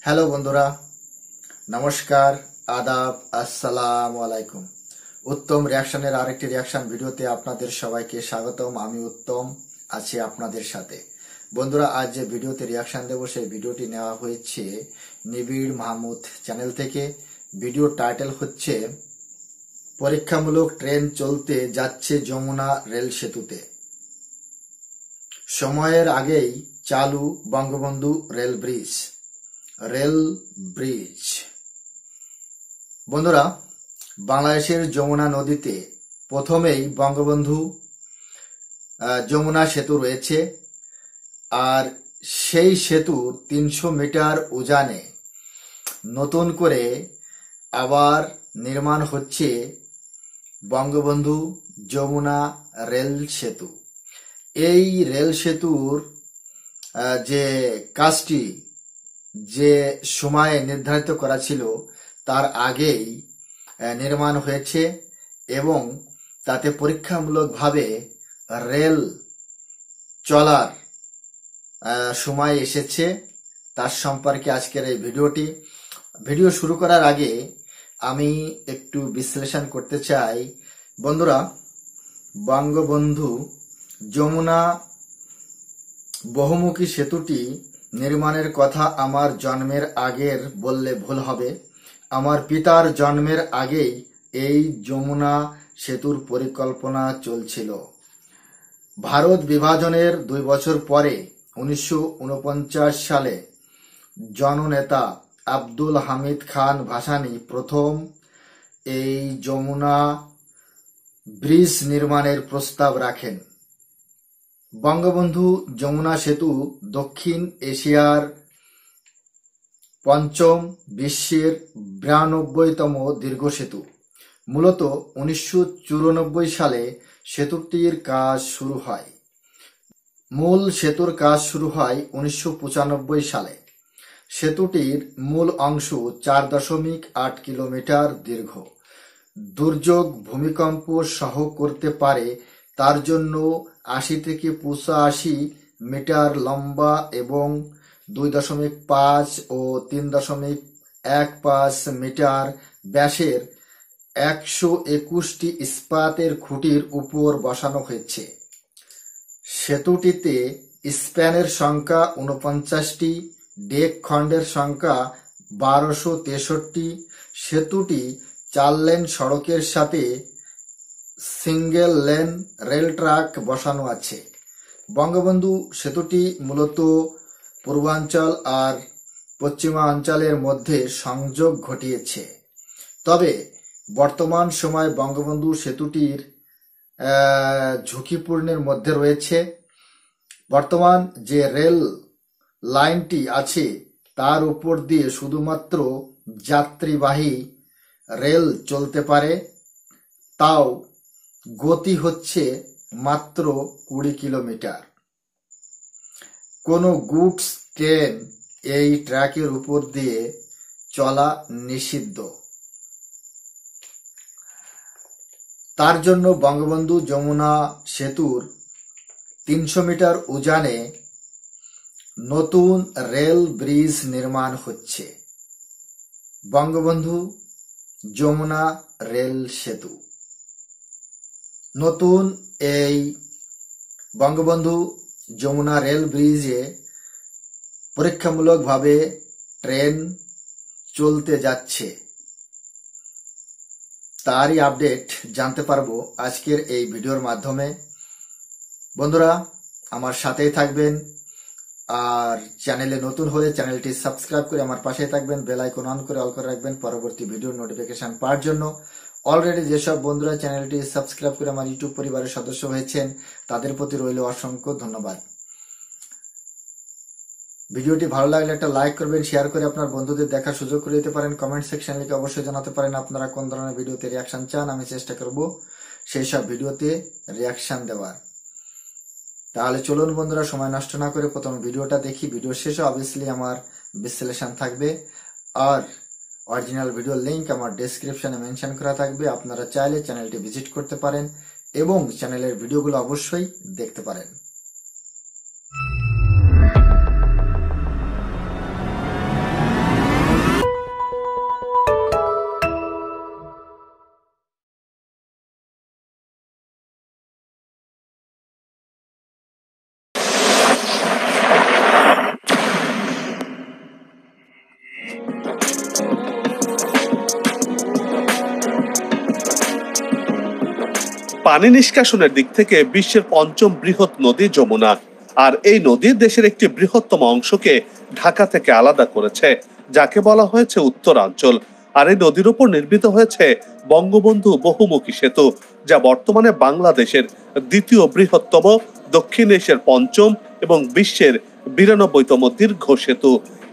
Hello বন্ধুরা, নমস্কার, আদাব, আসসালামু আলাইকুম। উত্তম রিয়াকশনের আরেকটি রিয়াকশন ভিডিওতে আপনাদের সবাইকে স্বাগতম। আমি উত্তম আছি আপনাদের সাথে। বন্ধুরা, আজ যে ভিডিওতে রিয়াকশন দেব সেই ভিডিওটি নেওয়া হয়েছে নিবিড় মাহমুদ চ্যানেল থেকে। ভিডিও টাইটেল হচ্ছে পরীক্ষামূলক ট্রেন চলতে যাচ্ছে যমুনা রেল সেতুতে, সময়ের আগেই চালু বঙ্গবন্ধু রেল ব্রিজ। বন্ধুরা, বাংলাদেশের যমুনা নদীতে প্রথমেই বঙ্গবন্ধু যমুনা সেতু রয়েছে, আর সেই সেতু ৩০০ মিটার উজানে নতুন করে আবার নির্মাণ হচ্ছে বঙ্গবন্ধু যমুনা রেল সেতু। এই রেল সেতুর যে কাজটি যে সময়ে নির্ধারিত করা ছিল তার আগেই নির্মাণ হয়েছে এবং তাতে পরীক্ষামূলকভাবে রেল চলার সময় এসেছে। তার সম্পর্কে আজকের এই ভিডিও শুরু করার আগে আমি একটু বিশ্লেষণ করতে চাই। বন্ধুরা, বঙ্গবন্ধু যমুনা বহুমুখী সেতুটি নির্মাণের কথা আমার জন্মের আগের বললে ভুল হবে। আমার পিতার জন্মের আগেই এই যমুনা সেতুর পরিকল্পনা চলছিল। ভারত বিভাজনের 2 বছর পরে 1949 সালে জননেতা আব্দুল হামিদ খান ভাসানী প্রথম এই যমুনা ব্রিজ নির্মাণের প্রস্তাব রাখেন। বঙ্গবন্ধু যমুনা সেতু দক্ষিণ এশিয়ার পঞ্চম, বিশ্বের 92তম দীর্ঘ সেতু। মূলত 1994 সালে সেতুটির কাজ শুরু হয়। মূল সেতুর কাজ শুরু হয় 1995 সালে। সেতুটির মূল অংশ 4.8 কিলোমিটার দীর্ঘ। দুর্যোগ ভূমিকম্প সহ করতে পারে, তার জন্য 80 থেকে 85 মিটার লম্বা এবং 2.5 ও 3.15 মিটার ব্যাসের 121টি ইস্পাতের খুঁটির উপর বসানো হয়েছে। সেতুটিতে স্প্যানের সংখ্যা 49টি, ডেক খণ্ডের সংখ্যা 1263। সেতুটি 4 লেন সড়কের সাথে সিঙ্গেল লেন রেল ট্র্যাক বসানো আছে। বঙ্গবন্ধু সেতুটি মূলত পূর্বাঞ্চল আর পশ্চিমাঞ্চলের মধ্যে সংযোগ ঘটিয়েছে। তবে বর্তমান সময় বঙ্গবন্ধু সেতুটির ঝুঁকিপূর্ণের মধ্যে রয়েছে। বর্তমান যে রেল লাইনটি আছে তার উপর দিয়ে শুধুমাত্র যাত্রীবাহী রেল চলতে পারে, তাও গতি হচ্ছে মাত্র 20 কিলোমিটার। কোনো গুডস ট্রেন এই ট্র্যাকের উপর দিয়ে চলা নিষিদ্ধ। তার জন্য বঙ্গবন্ধু যমুনা সেতুর 300 মিটার উজানে নতুন রেল ব্রিজ নির্মাণ হচ্ছে। বঙ্গবন্ধু যমুনা রেল সেতু। নতুন এই বঙ্গবন্ধু যমুনা রেল ব্রিজে পরীক্ষামূলকভাবে ট্রেন চলতে যাচ্ছে, তারই আপডেট জানতে পারবো আজকের এই ভিডিওর মাধ্যমে। বন্ধুরা, আমার সাথেই থাকবেন, আর চ্যানেলে নতুন হলে চ্যানেলটি সাবস্ক্রাইব করে আমার পাশে থাকবেন। বেল আইকন অন করে অল করে রাখবেন পরবর্তী ভিডিওর নোটিফিকেশন পাওয়ার জন্য। অলরেডি যেসব বন্ধুরা চ্যানেলটি সাবস্ক্রাইব করে আমার ইউটিউব পরিবারের সদস্য হয়েছেন তাদের প্রতি রইল অসংখ্য ধন্যবাদ। ভিডিওটি ভালো লাগলে একটা লাইক করবেন, শেয়ার করে আপনার বন্ধুদের দেখার সুযোগ করে দিতে পারেন। কমেন্ট সেকশন লিখে অবশ্যই জানাতে পারেন আপনারা কোন ধরনের ভিডিওতে রিয়াকশন চান। আমি চেষ্টা করব সেই সব ভিডিওতে রিয়াকশন দেওয়ার। তাহলে চলুন বন্ধুরা, সময় নষ্ট না করে প্রথম ভিডিওটা দেখি। ভিডিও শেষে অবভিয়াসলি আমার বিশ্লেষণ থাকবে, আর অরিজিনাল ভিডিওর লিংক আমার ডেসক্রিপশনে মেনশন করা থাকবে। আপনারা চাইলে চ্যানেলটি ভিজিট করতে পারেন এবং চ্যানেলের ভিডিওগুলো অবশ্যই দেখতে পারেন। পানি নিষ্কাশনের দিক থেকে বিশ্বের পঞ্চম বৃহৎ নদী যমুনা, আর এই নদী দেশের একটি বৃহত্তম অংশকে ঢাকা থেকে আলাদা করেছে, যাকে বলা হয়েছে উত্তরাঞ্চল। আর এই নদীর উপর নির্মিত হয়েছে বঙ্গবন্ধু বহুমুখী সেতু, যা বর্তমানে বাংলাদেশের দ্বিতীয় বৃহত্তম, দক্ষিণ এশিয়ার পঞ্চম এবং বিশ্বের 92তম দীর্ঘ সেতু।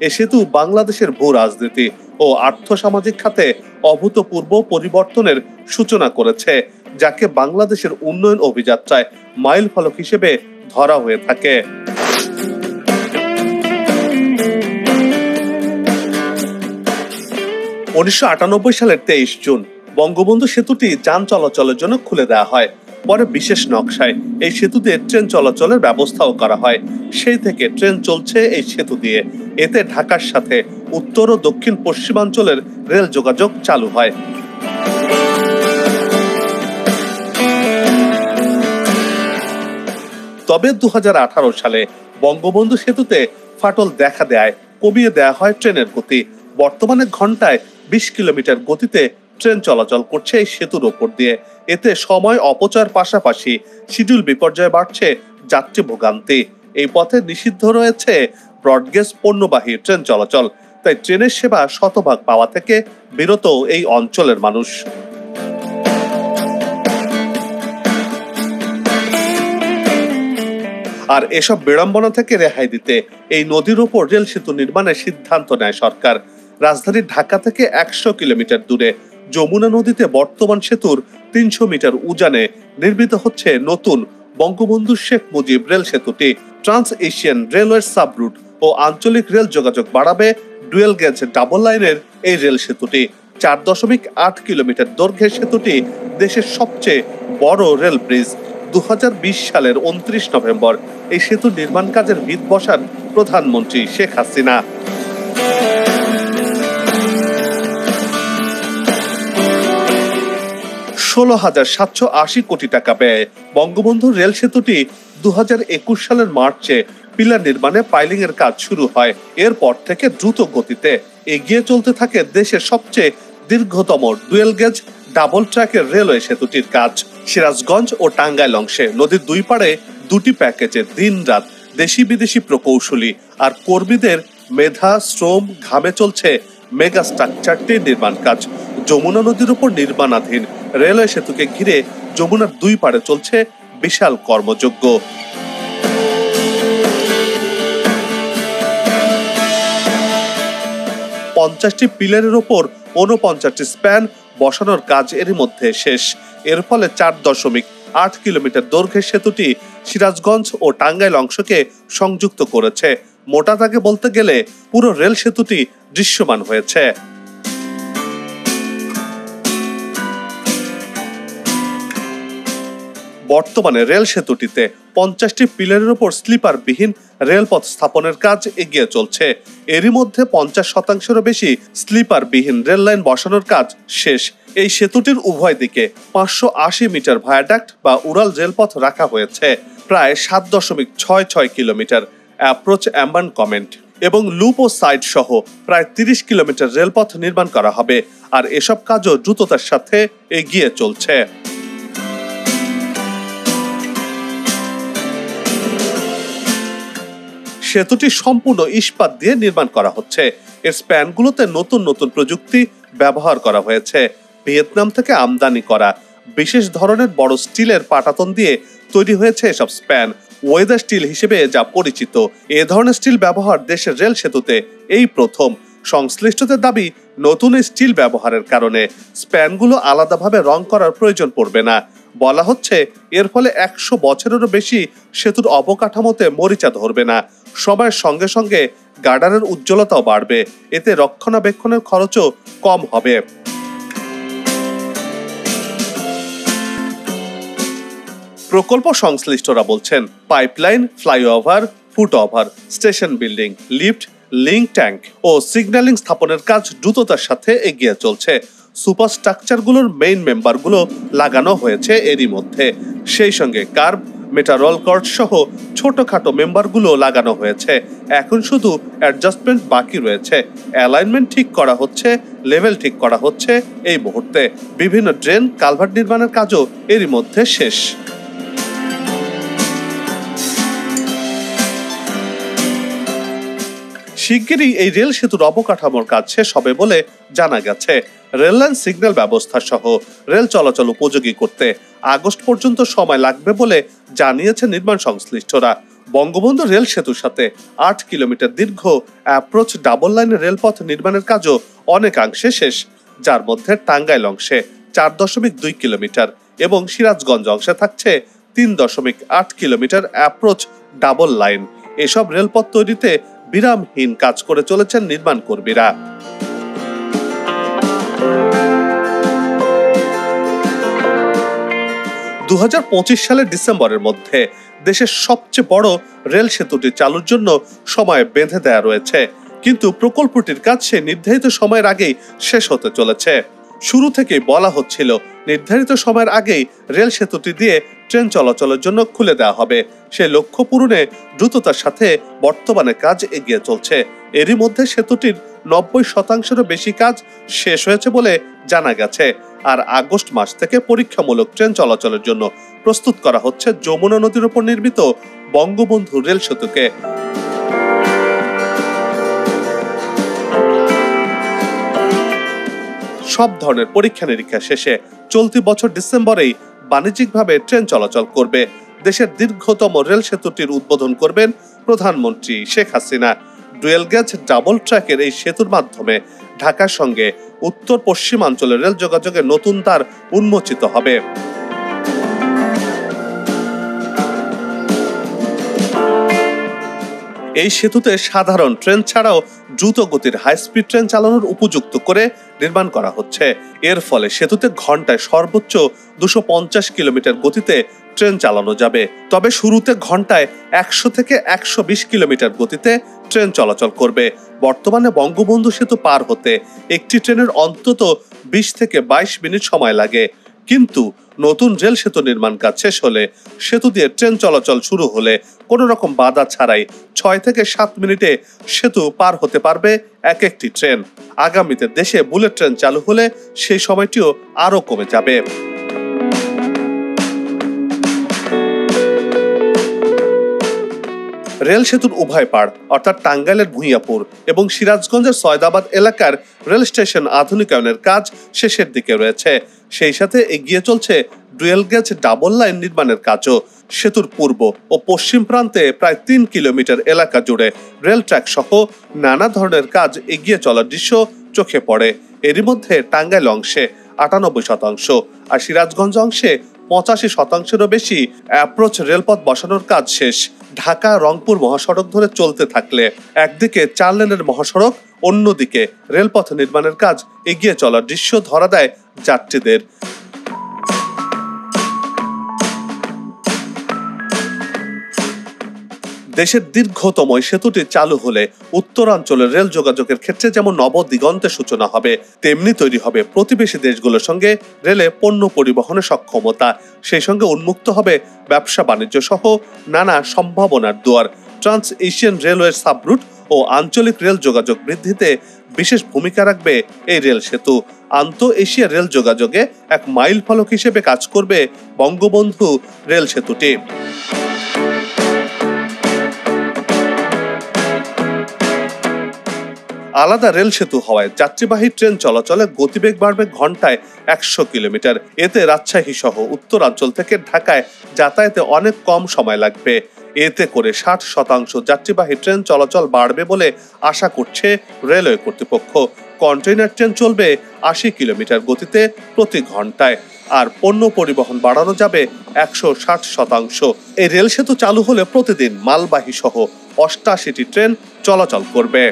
এ সেতু বাংলাদেশের ভূ রাজনীতি ও আর্থসামাজিক খাতে অভূতপূর্ব পরিবর্তনের সূচনা করেছে, যাকে বাংলাদেশের উন্নয়ন অভিযাত্রায় মাইল ফলক হিসেবে ধরা হয়ে থাকে। 1998 সালের 23 জুন বঙ্গবন্ধু সেতুটি যান চলাচলের জন্য খুলে দেওয়া হয়। পরে বিশেষ নকশায় এই সেতু দিয়ে ট্রেন চলাচলের ব্যবস্থাও করা হয়। সেই থেকে ট্রেন চলছে এই সেতু দিয়ে। এতে ঢাকার সাথে উত্তর ও দক্ষিণ পশ্চিমাঞ্চলের রেল যোগাযোগ চালু হয়। তবে 2018 সালে বঙ্গবন্ধু সেতুতে ফাটল দেখা দেয়, কমিয়ে দেওয়া হয় ট্রেনের গতি। বর্তমানে ঘন্টায় 20 কিলোমিটার গতিতে ট্রেন চলাচল করছে এই সেতুর ওপর দিয়ে। এতে সময় অপচয়ের পাশাপাশি শিডিউল বিপর্যয় বাড়ছে, যাত্রী ভোগান্তি। এই পথে নিষিদ্ধ রয়েছে ব্রডগেজ পণ্যবাহী ট্রেন চলাচল, তাই ট্রেনের সেবা শতভাগ পাওয়া থেকে বিরত এই অঞ্চলের মানুষ। আর এসব বিড়ম্বনা থেকে রেহাই দিতে এই নদীর উপর রেল সেতু নির্মাণের সিদ্ধান্ত নেয় সরকার। রাজধানী ঢাকা থেকে 100 কিলোমিটার দূরে যমুনা নদীতে বর্তমান সেতুর 300 মিটার উজানে নির্মিত হচ্ছে নতুন বঙ্গবন্ধু শেখ মুজিব রেল সেতুটি। ট্রান্স এশিয়ান রেলওয়ে সাবরুট ও আঞ্চলিক রেল যোগাযোগ বাড়াবে ডুয়েল গেজ ডাবল লাইনের এই রেল সেতুটি। 4.8 কিলোমিটার দৈর্ঘ্যের সেতুটি দেশের সবচেয়ে বড় রেল ব্রিজ। 2020 সালের 29 নভেম্বর এই সেতু নির্মাণ কাজের ভিত বসান প্রধানমন্ত্রী শেখ হাসিনা। $16,780 কোটি টাকা ব্যয়ে বঙ্গবন্ধু রেল সেতুটি 2021 সালের মার্চে পিলার নির্মাণে পাইলিং এর কাজ শুরু হয়। এরপর থেকে দ্রুত গতিতে এগিয়ে চলতে থাকে দেশের সবচেয়ে দীর্ঘতম ডুয়েল গেজ ডাবল ট্র্যাকের রেলওয়ে সেতুটির কাজ। সিরাজগঞ্জ ও টাঙ্গাইল অংশে নদীর দুই পাড়ে দুটি প্যাকেজে দিন রাত দেশি বিদেশি প্রকৌশলী আর কর্মীদের মেধা শ্রম ঘামে চলছে মেগা স্ট্রাকচারটির নির্মাণ কাজ। যমুনা নদীর উপর নির্মাণাধীন রেলওয়ে সেতুকে ঘিরে যমুনার দুই পাড়ে চলছে বিশাল কর্মযজ্ঞ। পঞ্চাশটি পিলারের ওপর 49টি স্প্যান বসানোর কাজ এর মধ্যে শেষ। এর ফলে 4.8 কিলোমিটার দৈর্ঘ্যের সেতুটি সিরাজগঞ্জ ও টাঙ্গাইল অংশকে সংযুক্ত করেছে। মোটা দাগে বলতে গেলে পুরো রেল সেতুটি দৃশ্যমান হয়েছে। বর্তমানে রেল সেতুটিতে 50টি পিলারের উপর স্লিপার বিহীন রেলপথ স্থাপনের কাজ এগিয়ে চলছে। এরই মধ্যে 50%-এরও বেশি স্লিপার বিহীন রেল লাইন বসানোর কাজ শেষ। এই সেতুটির উভয় দিকে 580 মিটার ভায়াডাক্ট বা উড়াল রেলপথ রাখা হয়েছে। প্রায় 7.66 কিলোমিটার অ্যাপ্রোচ এম্বানকমেন্ট এবং লুপ ও সাইড সহ প্রায় 30 কিলোমিটার রেলপথ নির্মাণ করা হবে। আর এসব কাজও দ্রুততার সাথে এগিয়ে চলছে। সেতুটি সম্পূর্ণ ইস্পাত দিয়ে নির্মাণ করা হচ্ছে। এর স্প্যানগুলোতে নতুন নতুন প্রযুক্তি ব্যবহার করা হয়েছে। ভিয়েতনাম থেকে আমদানি করা বিশেষ ধরনের বড় স্টিলের পাটাতন দিয়ে তৈরি হয়েছে এসব স্প্যান, ওয়েদার স্টিল হিসেবে যা পরিচিত। এ ধরনের স্টিল ব্যবহার দেশের রেল সেতুতে এই প্রথম। সংশ্লিষ্টদের দাবি, নতুন স্টিল ব্যবহারের কারণে স্প্যানগুলো আলাদাভাবে রং করার প্রয়োজন পড়বে না। বলা হচ্ছে এর ফলে 100 বছরেরও বেশি সেতুর অবকাঠামোতে মরিচা ধরবে না। সময়ের সঙ্গে সঙ্গে গার্ডারের উজ্জ্বলতাও বাড়বে। এতে রক্ষণাবেক্ষণের খরচও কম হবে। প্রকল্প সংশ্লিষ্টরা বলছেন, pipeline, flyover, footover, station building, lift, link tank ও সিগন্যালিং স্থাপনের কাজ দ্রুততার সাথে এগিয়ে চলছে। সুপারস্ট্রাকচারগুলোর মেইন মেম্বারগুলো লাগানো হয়েছে এরই মধ্যে। সেই সঙ্গে কার্ভ, মেটা রোল কার্ড সহ ছোটখাটো মেম্বারগুলো লাগানো হয়েছে। এখন শুধু অ্যাডজাস্টমেন্ট বাকি রয়েছে। অ্যালাইনমেন্ট ঠিক করা হচ্ছে, লেভেল ঠিক করা হচ্ছে এই মুহূর্তে। বিভিন্ন ড্রেন, কালভার্ট নির্মাণের কাজও এরই মধ্যে শেষ। শিগগিরই এই রেল সেতুর অবকাঠামোর কাজ শেষ হবে বলে জানা গেছে। রেল লাইন, সিগন্যাল ব্যবস্থা সহ রেল চলাচল উপযোগী করতে আগস্ট পর্যন্ত সময় লাগবে বলে জানিয়েছে নির্মাণ সংশ্লিষ্টরা। বঙ্গবন্ধু রেল সেতুর সাথে 8 কিলোমিটার দীর্ঘ অ্যাপ্রোচ ডাবল লাইনের রেলপথ নির্মাণের কাজও অনেকাংশে শেষ, যার মধ্যে টাঙ্গাইল অংশে 4.2 কিলোমিটার এবং সিরাজগঞ্জ অংশে থাকছে 3.8 কিলোমিটার অ্যাপ্রোচ ডাবল লাইন। এসব রেলপথ তৈরিতে বিরামহীন কাজ করে চলেছেন নির্মাণ কর্মীরা। সালের ডিসেম্বরের মধ্যে দেশের সবচেয়ে বড় রেল সেতুটি চালুর জন্য সময় বেঁধে দেয়া রয়েছে, কিন্তু প্রকল্পটির কাজ সে নির্ধারিত সময়ের আগেই শেষ হতে চলেছে। শুরু থেকেই বলা হচ্ছিল নির্ধারিত সময়ের আগেই রেল সেতুটি দিয়ে ট্রেন চলাচলের জন্য খুলে দেওয়া হবে। সে লক্ষ্য পূরণে দ্রুততার সাথে বর্তমানে কাজ এগিয়ে চলছে। এরই মধ্যে সেতুটির 90% বেশি কাজ শেষ হয়েছে বলে জানা গেছে। আর আগস্ট মাস থেকে পরীক্ষামূলক ট্রেন চলাচলের জন্য প্রস্তুত করা হচ্ছে যমুনা নদীর উপর নির্মিত বঙ্গবন্ধু রেল সেতুকে। সব ধরনের পরীক্ষা নিরীক্ষা শেষে চলতি বছর ডিসেম্বরেই বাণিজ্যিকভাবে ট্রেন চলাচল করবে। দেশের দীর্ঘতম রেল সেতুটির উদ্বোধন করবেন প্রধানমন্ত্রী Sheikh Hasina. Dual gauge double ট্র্যাকের এই সেতুর মাধ্যমে ঢাকার সঙ্গে উত্তর পশ্চিমাঞ্চলের রেল যোগাযোগের নতুন দ্বার উন্মোচিত হবে। এই সেতুতে সাধারণ ট্রেন ছাড়াও দ্রুত গতির হাই স্পিড ট্রেন চালানোর উপযুক্ত করে নির্মাণ করা হচ্ছে। এর ফলে সেতুতে ঘন্টায় সর্বোচ্চ 250 কিলোমিটার গতিতে ট্রেন চালানো যাবে। তবে শুরুতে ঘন্টায় 100 থেকে 120 কিলোমিটার গতিতে ট্রেন চলাচল করবে। বর্তমানে বঙ্গবন্ধু সেতু পার হতে একটি ট্রেনের অন্তত 20 থেকে 22 মিনিট সময় লাগে, কিন্তু নতুন রেল সেতু নির্মাণ কাজ শেষ হলে, সেতু দিয়ে ট্রেন চলাচল শুরু হলে কোনো রকম বাধা ছাড়াই 6 থেকে 7 মিনিটে সেতু পার হতে পারবে এক একটি ট্রেন। আগামীতে দেশে বুলেট ট্রেন চালু হলে সেই সময়টিও আরো কমে যাবে। রেল সেতুর উভয় পাড় অর্থাৎ টাঙ্গাইলের ভূঁইয়াপুর এবং সিরাজগঞ্জের সয়দাবাদ এলাকার রেল স্টেশন আধুনিকায়নের কাজ শেষের দিকে রয়েছে। সেই সাথে এগিয়ে চলছে ডুয়েল গেজ ডাবল লাইন নির্মাণের কাজও। সেতুর পূর্ব ও পশ্চিম প্রান্তে প্রায় 3 কিলোমিটার এলাকা জুড়ে রেল ট্র্যাক সহ নানা ধরনের কাজ এগিয়ে চলার দৃশ্য চোখে পড়ে। এরই মধ্যে টাঙ্গাইল অংশে 98% আর সিরাজগঞ্জ অংশে 85%-এরও বেশি অ্যাপ্রোচ রেলপথ বসানোর কাজ শেষ। ঢাকা রংপুর মহাসড়ক ধরে চলতে থাকলে একদিকে 4 লেনের মহাসড়ক, অন্যদিকে রেলপথ নির্মাণের কাজ এগিয়ে চলার দৃশ্য ধরা দেয় যাত্রীদের। দেশের দীর্ঘতম সেতুটি চালু হলে উত্তরাঞ্চলের রেল যোগাযোগের ক্ষেত্রে যেমন নবদিগন্তের সূচনা হবে, তেমনি তৈরি হবে প্রতিবেশী দেশগুলোর সঙ্গে রেলে পণ্য পরিবহনের সক্ষমতা। সেই সঙ্গে উন্মুক্ত হবে ব্যবসা বাণিজ্য সহ নানা সম্ভাবনার দুয়ার। ট্রান্স এশিয়ান রেলওয়ের সাবরুট ও আঞ্চলিক রেল যোগাযোগ বৃদ্ধিতে বিশেষ ভূমিকা রাখবে এই রেল সেতু। আন্তঃ এশিয়া রেল যোগাযোগে এক মাইল ফলক হিসেবে কাজ করবে বঙ্গবন্ধু রেল সেতুটি। আলাদা রেল সেতু হওয়ায় যাত্রীবাহী ট্রেন চলাচলে গতিবেগ বাড়বে ঘন্টায় 100 কিলোমিটার। এতে রাজশাহী সহ উত্তরাঞ্চল থেকে ঢাকায় যাতায়াতে অনেক কম সময় লাগবে। এতে করে 60% যাত্রীবাহী ট্রেন চলাচল বাড়বে বলে আশা করছে রেলওয়ে কর্তৃপক্ষ। কন্টেইনার ট্রেন চলবে 80 কিলোমিটার গতিতে প্রতি ঘন্টায়, আর পণ্য পরিবহন বাড়ানো যাবে 160%। এই রেল সেতু চালু হলে প্রতিদিন মালবাহী সহ 88টি ট্রেন চলাচল করবে।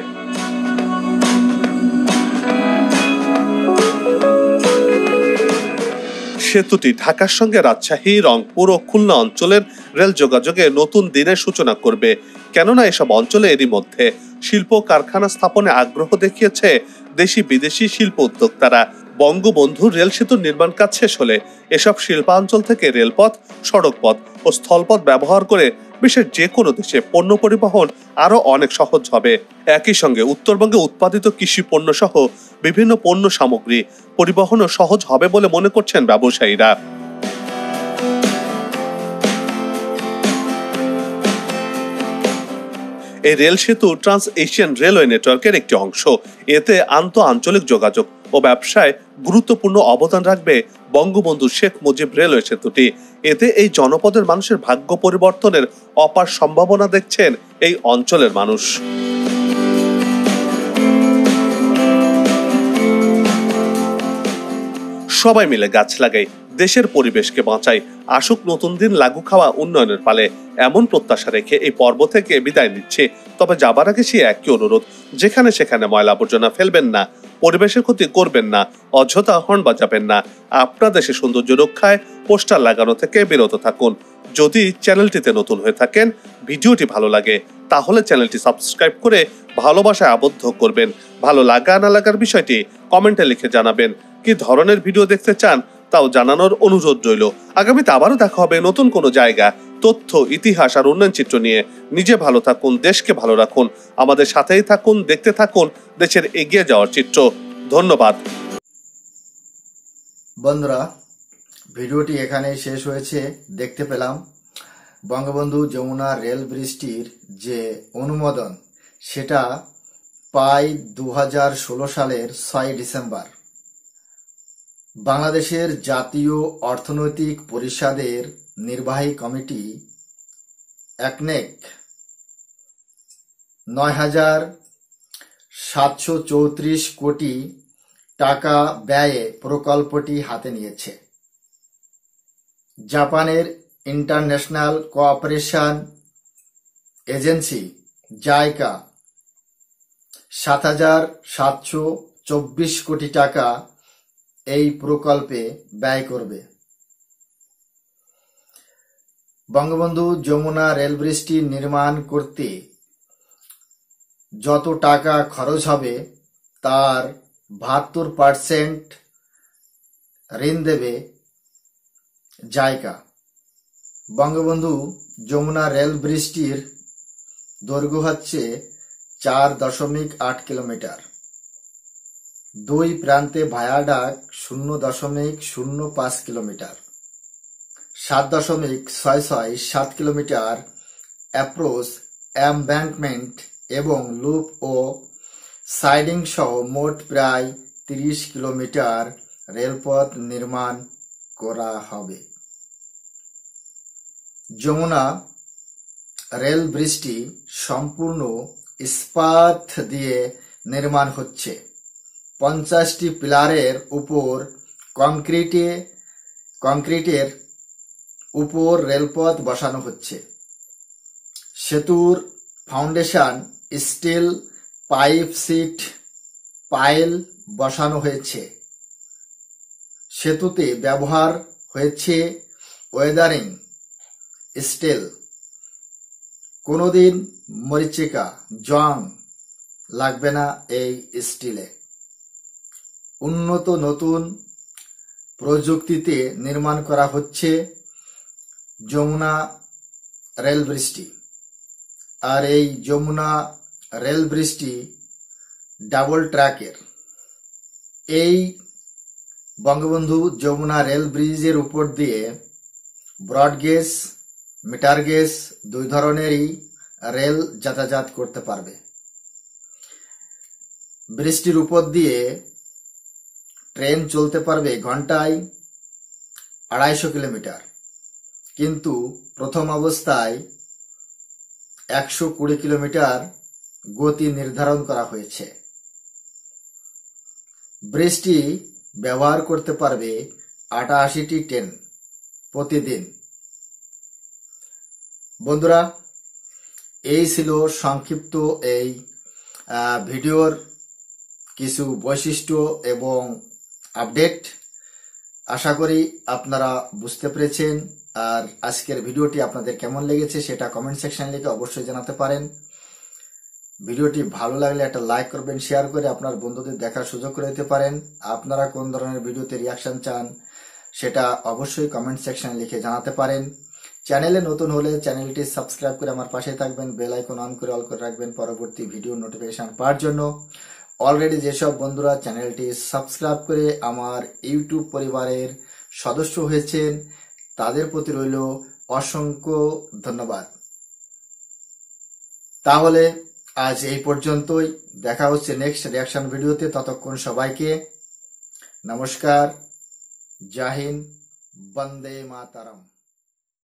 সেতুটি ঢাকার সঙ্গে রাজশাহী, রংপুর ও খুলনা অঞ্চলের রেল যোগাযোগে নতুন দিনের সূচনা করবে। কেননা এসব অঞ্চলে এরই মধ্যে শিল্প কারখানা স্থাপনে আগ্রহ দেখিয়েছে দেশি বিদেশি শিল্প উদ্যোক্তারা। বঙ্গবন্ধু রেল সেতুর নির্মাণ কাজ শেষ হলে এসব শিল্পাঞ্চল থেকে রেলপথ, সড়কপথ ও স্থলপথ ব্যবহার করে বিশ্বের যে কোনো দেশে পণ্য পরিবহন আরো অনেক সহজ হবে। একই সঙ্গে উত্তরবঙ্গে উৎপাদিত কৃষি পণ্য সহ বিভিন্ন পণ্য সামগ্রী পরিবহনও সহজ হবে বলে মনে করছেন ব্যবসায়ীরা। এই রেল সেতু ট্রান্স এশিয়ান রেলওয়ে নেটওয়ার্কের একটি অংশ। এতে আন্তঃআঞ্চলিক যোগাযোগ ও ব্যবসায় গুরুত্বপূর্ণ অবদান রাখবে বঙ্গবন্ধু শেখ মুজিব রেলওয়ে সেতুটি। এতে এই জনপদের মানুষের ভাগ্য পরিবর্তনের অপার সম্ভাবনা দেখছেন এই অঞ্চলের মানুষ। সবাই মিলে গাছ লাগাই, দেশের পরিবেশকে বাঁচাই, আসুক নতুন দিন লাগু খাওয়া উন্নয়নের পালে, এমন প্রত্যাশা রেখে এই পর্ব থেকে বিদায় নিচ্ছে। তবে যাবার আগে সে একই অনুরোধ, যেখানে সেখানে ময়লা আবর্জনা ফেলবেন না, পরিবেশের ক্ষতি করবেন না, অযথা হর্ন বাজাবেন না। আপনার দেশের সৌন্দর্য রক্ষায় পোস্টার লাগানো থেকে বিরত থাকুন। যদি চ্যানেলটিতে নতুন হয়ে থাকেন, ভিডিওটি ভালো লাগে, তাহলে চ্যানেলটি সাবস্ক্রাইব করে ভালোবাসায় আবদ্ধ করবেন। ভালো লাগা না লাগার বিষয়টি কমেন্টে লিখে জানাবেন। কি ধরনের ভিডিও দেখতে চান তাও জানানোর অনুরোধ রইল। আগামীতে আবারও দেখা হবে নতুন কোনো জায়গা, তথ্য, ইতিহাস আর উন্নয়ন চিত্র নিয়ে। নিজে ভালো থাকুন, দেশকে ভালো রাখুন, আমাদের সাথেই থাকুন, দেখতে থাকুন দেশের এগিয়ে যাওয়ার চিত্র। ধন্যবাদ বন্ধুরা, ভিডিওটি এখানেই শেষ হয়েছে। দেখতে পেলাম বঙ্গবন্ধু যমুনা রেল ব্রিজটির যে অনুমোদন, সেটা পায় 2016 সালের 6 ডিসেম্বর। বাংলাদেশের জাতীয় অর্থনৈতিক পরিষদের নির্বাহী কমিটি একনেক 9,734 কোটি টাকা ব্যয়ে প্রকল্পটি হাতে নিয়েছে। জাপানের ইন্টারন্যাশনাল কোঅপারেশন এজেন্সি জাইকা 7,724 কোটি টাকা এই প্রকল্পে ব্যয় করবে। বঙ্গবন্ধু যমুনা রেল ব্রিজটি নির্মাণ করতে যত টাকা খরচ হবে তার 72% ঋণ দেবে জাইকা। বঙ্গবন্ধু যমুনা রেল ব্রিজটির দৈর্ঘ্য হচ্ছে 4.8 কিলোমিটার। দুই প্রান্তে ভায়াডাক 0.05 কিলোমিটার, 7.66 কিলোমিটার অ্যাপ্রোচ এমব্যাঙ্কমেন্ট এবং লুপ ও সাইডিং সহ মোট প্রায় 30 কিলোমিটার রেলপথ নির্মাণ করা হবে। যমুনা রেল ব্রিজটি সম্পূর্ণ ইস্পাত দিয়ে নির্মাণ হচ্ছে। 50টি পিলারের উপর কংক্রিটের উপর রেলপথ বসানো হচ্ছে। সেতুর foundation steel pipe sheet pile বসানো হয়েছে। সেতুতে ব্যবহার হয়েছে ওয়েদারিং স্টিল। কোনোদিন মরিচিকা জং লাগবে না এই স্টিলে। উন্নত নতুন প্রযুক্তিতে নির্মাণ করা হচ্ছে যমুনা রেল ব্রিজটি। আর এই যমুনা রেল ব্রিজটি ডাবল ট্র্যাকের। এই বঙ্গবন্ধু যমুনা রেল ব্রিজের উপর দিয়ে ব্রড গেজ, মিটার গেজ দুই ধরনেরই রেল যাতায়াত করতে পারবে। ব্রিজটির উপর দিয়ে ট্রেন চলতে পারবে ঘন্টায় 250 কিলোমিটার, কিন্তু প্রথম অবস্থায় 120 কিলোমিটার গতি নির্ধারণ করা হয়েছে। ব্রিজটি ব্যবহার করতে পারবে 88টি ট্রেন প্রতিদিন। বন্ধুরা, এই ছিল সংক্ষিপ্ত এই ভিডিওর কিছু বৈশিষ্ট্য এবং আপডেট। আশা করি আপনারা বুঝতে পেরেছেন। আর আজকের ভিডিওটি আপনাদের কেমন লেগেছে সেটা কমেন্ট সেকশনে লিখে অবশ্যই জানাতে পারেন। ভিডিওটি ভালো লাগলে একটা লাইক করবেন, শেয়ার করে আপনার বন্ধুদের দেখার সুযোগ করে দিতে পারেন। আপনারা কোন ধরনের ভিডিওতে রিয়াকশন চান সেটা অবশ্যই কমেন্ট সেকশনে লিখে জানাতে পারেন। চ্যানেলে নতুন হলে চ্যানেলটি সাবস্ক্রাইব করে আমার পাশে থাকবেন, বেল আইকন অন করে অল করে রাখবেন পরবর্তী ভিডিও নোটিফিকেশন পাওয়ার জন্য। অলরেডি যেসব বন্ধুরা চ্যানেলটি সাবস্ক্রাইব করে আমার ইউটিউব পরিবারের সদস্য হয়েছেন তাদের প্রতি রইল অসংখ্য ধন্যবাদ। তাহলে আজ এই পর্যন্তই, দেখা হচ্ছে নেক্সট রিয়াকশন ভিডিওতে। ততক্ষণ সবাইকে নমস্কার, জয় হিন্দ, বন্দে মাতরম।